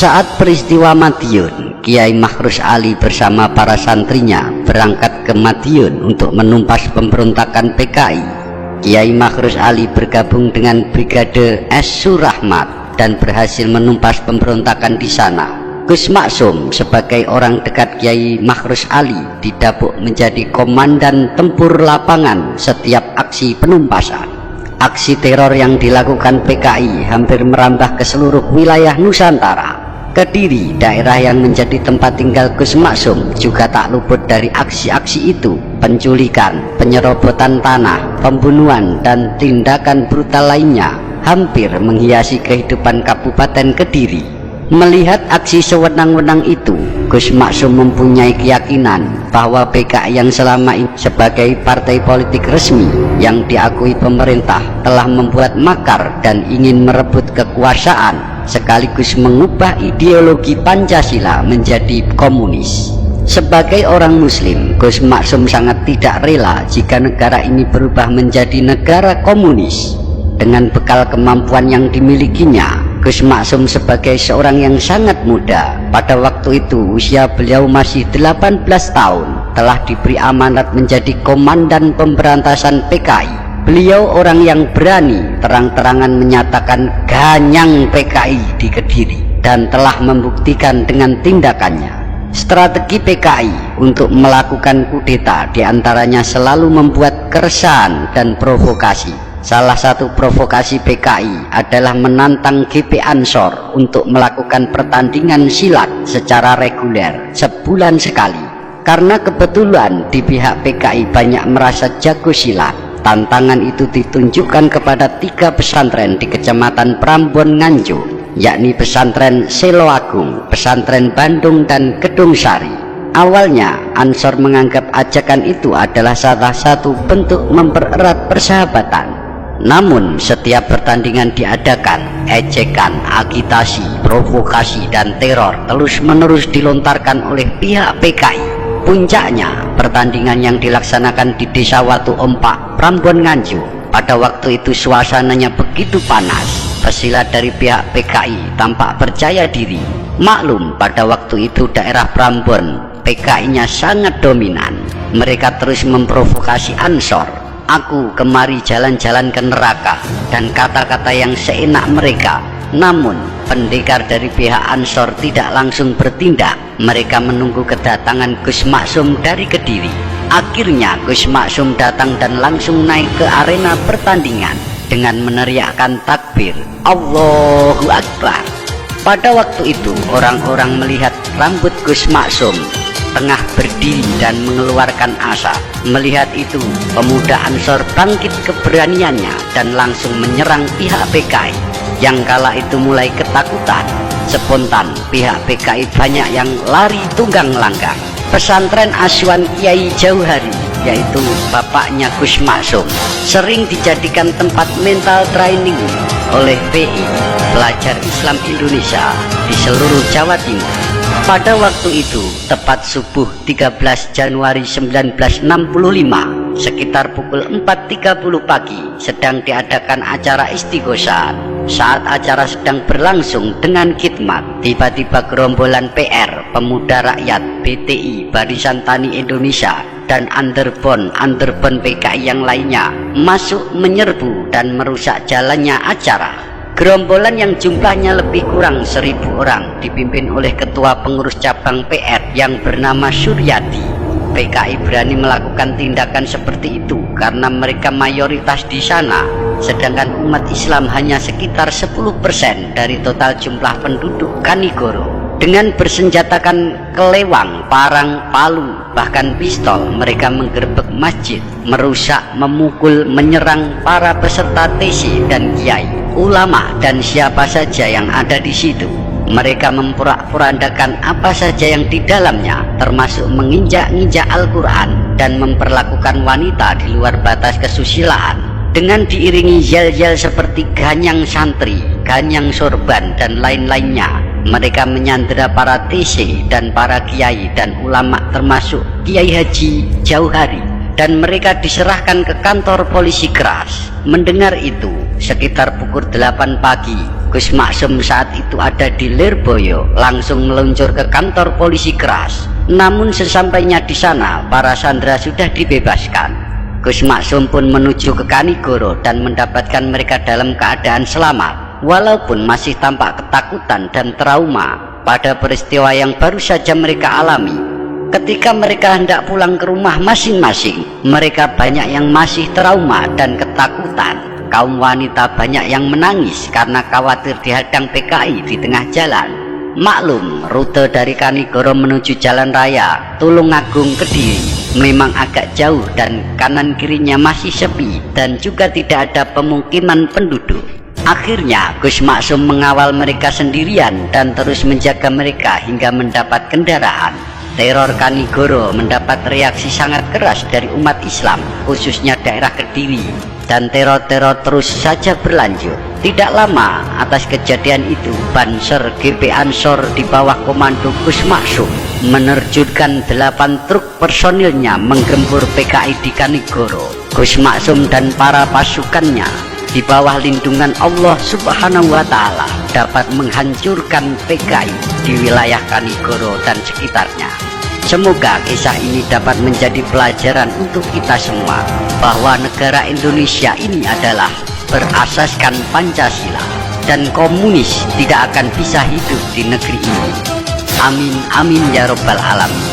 Saat peristiwa Madiun, Kiai Makhrus Ali bersama para santrinya berangkat ke Madiun untuk menumpas pemberontakan PKI. Kiai Makhrus Ali bergabung dengan Brigade Es Surahmat dan berhasil menumpas pemberontakan di sana. Gus Maksum sebagai orang dekat Kiai Makhrus Ali didapuk menjadi komandan tempur lapangan setiap aksi penumpasan. Aksi teror yang dilakukan PKI hampir merambah ke seluruh wilayah Nusantara. Kediri, daerah yang menjadi tempat tinggal Gus Maksum, juga tak luput dari aksi-aksi itu. Penculikan, penyerobotan tanah, pembunuhan, dan tindakan brutal lainnya hampir menghiasi kehidupan Kabupaten Kediri. Melihat aksi sewenang-wenang itu, Gus Maksum mempunyai keyakinan bahwa PKI yang selama ini sebagai partai politik resmi yang diakui pemerintah telah membuat makar dan ingin merebut kekuasaan sekaligus mengubah ideologi Pancasila menjadi komunis. Sebagai orang muslim, Gus Maksum sangat tidak rela jika negara ini berubah menjadi negara komunis. Dengan bekal kemampuan yang dimilikinya, Gus Maksum sebagai seorang yang sangat muda, pada waktu itu usia beliau masih 18 tahun, telah diberi amanat menjadi komandan pemberantasan PKI. Beliau orang yang berani terang-terangan menyatakan ganyang PKI di Kediri dan telah membuktikan dengan tindakannya. Strategi PKI untuk melakukan kudeta diantaranya selalu membuat keresahan dan provokasi. Salah satu provokasi PKI adalah menantang GP Ansor untuk melakukan pertandingan silat secara reguler sebulan sekali. Karena kebetulan di pihak PKI banyak merasa jago silat, tantangan itu ditunjukkan kepada 3 pesantren di Kecamatan Prambon Nganjuk, yakni pesantren Selo Agung, pesantren Bandung, dan Gedung Sari. Awalnya Ansor menganggap ajakan itu adalah salah satu bentuk mempererat persahabatan. Namun setiap pertandingan diadakan, ejekan, agitasi, provokasi, dan teror terus-menerus dilontarkan oleh pihak PKI. Puncaknya, pertandingan yang dilaksanakan di Desa Watu Ompak, Prambon Nganjuk. Pada waktu itu suasananya begitu panas. Pesilat dari pihak PKI tampak percaya diri. Maklum, pada waktu itu daerah Prambon, PKI-nya sangat dominan. Mereka terus memprovokasi Ansor. Aku kemari jalan-jalan ke neraka, dan kata-kata yang seenak mereka. Namun pendekar dari pihak Ansor tidak langsung bertindak. Mereka menunggu kedatangan Gus Maksum dari Kediri. Akhirnya Gus Maksum datang dan langsung naik ke arena pertandingan dengan meneriakkan takbir Allahu Akbar. Pada waktu itu orang-orang melihat rambut Gus Maksum tengah berdiri dan mengeluarkan asap. Melihat itu, pemuda Ansor bangkit keberaniannya dan langsung menyerang pihak PKI yang kala itu mulai ketakutan. Spontan pihak PKI banyak yang lari tunggang langgang. Pesantren asuhan Kiai Jauhari, yaitu bapaknya Gus Maksum, sering dijadikan tempat mental training oleh PI, Pelajar Islam Indonesia, di seluruh Jawa Timur. Pada waktu itu, tepat subuh 13 Januari 1965, sekitar pukul 4.30 pagi, sedang diadakan acara istighosah. Saat acara sedang berlangsung dengan khidmat, tiba-tiba gerombolan PR, Pemuda Rakyat, BTI, Barisan Tani Indonesia, dan underbon PKI yang lainnya masuk menyerbu dan merusak jalannya acara. Gerombolan yang jumlahnya lebih kurang 1.000 orang dipimpin oleh ketua pengurus cabang PR yang bernama Suryadi. PKI berani melakukan tindakan seperti itu karena mereka mayoritas di sana, sedangkan umat Islam hanya sekitar 10% dari total jumlah penduduk Kanigoro. Dengan bersenjatakan kelewang, parang, palu, bahkan pistol, mereka menggerebek masjid, merusak, memukul, menyerang para peserta TC dan kiai, ulama, dan siapa saja yang ada di situ. Mereka memporak-porandakan apa saja yang di dalamnya, termasuk menginjak-injak Al-Quran dan memperlakukan wanita di luar batas kesusilaan. Dengan diiringi yel-yel seperti ganyang santri, ganyang sorban, dan lain-lainnya, mereka menyandera para TC dan para kiai dan ulama termasuk Kiai Haji Jauhari, dan mereka diserahkan ke kantor polisi keras. Mendengar itu, sekitar pukul 8 pagi, Gus Maksum saat itu ada di Lirboyo, langsung meluncur ke kantor polisi keras. Namun sesampainya di sana, para sandera sudah dibebaskan. Gus Maksum pun menuju ke Kanigoro dan mendapatkan mereka dalam keadaan selamat, walaupun masih tampak ketakutan dan trauma pada peristiwa yang baru saja mereka alami. Ketika mereka hendak pulang ke rumah masing-masing, mereka banyak yang masih trauma dan ketakutan. Kaum wanita banyak yang menangis karena khawatir dihadang PKI di tengah jalan. Maklum, rute dari Kanigoro menuju Jalan Raya Tulungagung Kediri memang agak jauh dan kanan kirinya masih sepi dan juga tidak ada pemukiman penduduk. Akhirnya Gus Maksum mengawal mereka sendirian dan terus menjaga mereka hingga mendapat kendaraan. Teror Kanigoro mendapat reaksi sangat keras dari umat Islam, khususnya daerah Kediri, dan teror-teror terus saja berlanjut. Tidak lama atas kejadian itu, Banser GP Ansor di bawah komando Gus Maksum menerjunkan 8 truk personilnya menggempur PKI di Kanigoro. Gus Maksum dan para pasukannya di bawah lindungan Allah Subhanahu wa Ta'ala dapat menghancurkan PKI di wilayah Kanigoro dan sekitarnya. Semoga kisah ini dapat menjadi pelajaran untuk kita semua bahwa negara Indonesia ini adalah berasaskan Pancasila dan komunis tidak akan bisa hidup di negeri ini. Amin amin ya robbal alamin.